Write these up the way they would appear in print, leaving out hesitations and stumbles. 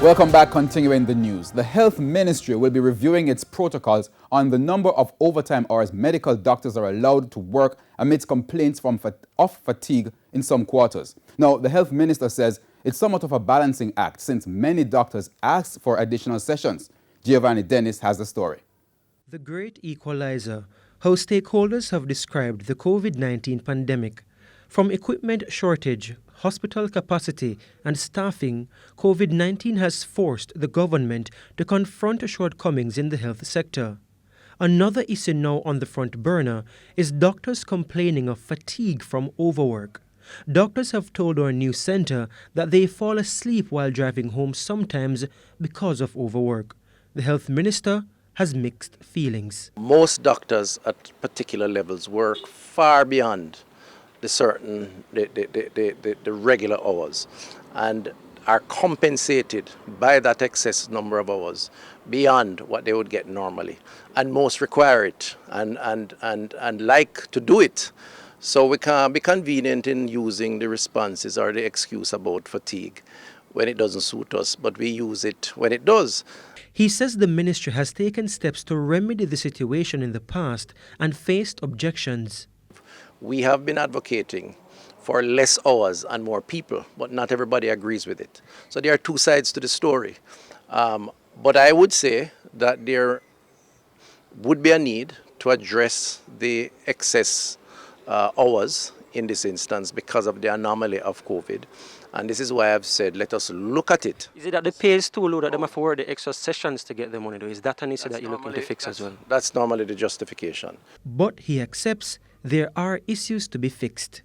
Welcome back. Continuing the news. The Health Ministry will be reviewing its protocols on the number of overtime hours medical doctors are allowed to work amidst complaints of fatigue in some quarters. Now, the Health Minister says it's somewhat of a balancing act since many doctors ask for additional sessions. Giovanni Dennis has the story. The great equalizer, how stakeholders have described the COVID-19 pandemic. From equipment shortage, hospital capacity, and staffing, COVID-19 has forced the government to confront shortcomings in the health sector. Another issue now on the front burner is doctors complaining of fatigue from overwork. Doctors have told our news center that they fall asleep while driving home sometimes because of overwork. The health minister has mixed feelings. Most doctors at particular levels work far beyond the regular hours and are compensated by that excess number of hours beyond what they would get normally, and most require it and like to do it. So we can't be convenient in using the responses or the excuse about fatigue when it doesn't suit us, but we use it when it does. He says the ministry has taken steps to remedy the situation in the past and faced objections. We have been advocating for less hours and more people, but not everybody agrees with it. So there are two sides to the story. But I would say that there would be a need to address the excess hours in this instance because of the anomaly of COVID. And this is why I've said, let us look at it. Is it that the pay is too low that they have to work the extra sessions to get the money? Though? Is that an issue that you're looking to fix as well? That's normally the justification. But he accepts there are issues to be fixed.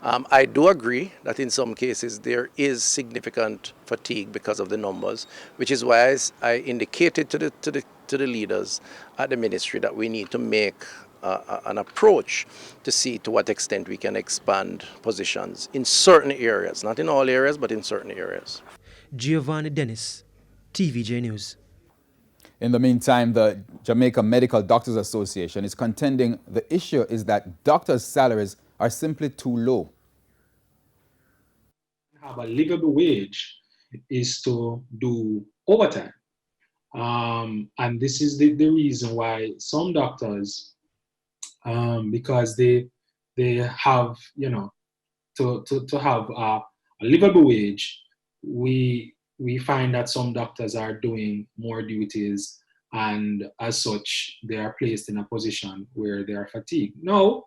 I do agree that in some cases there is significant fatigue because of the numbers, which is why I indicated to the leaders at the ministry that we need to make an approach to see to what extent we can expand positions in certain areas, not in all areas, but in certain areas. Giovanni Dennis, TVJ News. In the meantime, the Jamaica Medical Doctors Association is contending the issue is that doctors' salaries are simply too low. Have a livable wage is to do overtime. And this is the reason why some doctors, because they have, to have a livable wage, we find that some doctors are doing more duties, and as such, they are placed in a position where they are fatigued. Now,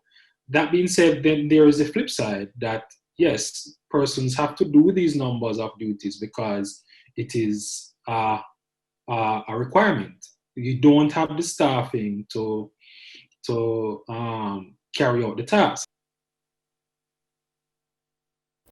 that being said, then there is a flip side that, yes, persons have to do these numbers of duties because it is a requirement. You don't have the staffing to carry out the task.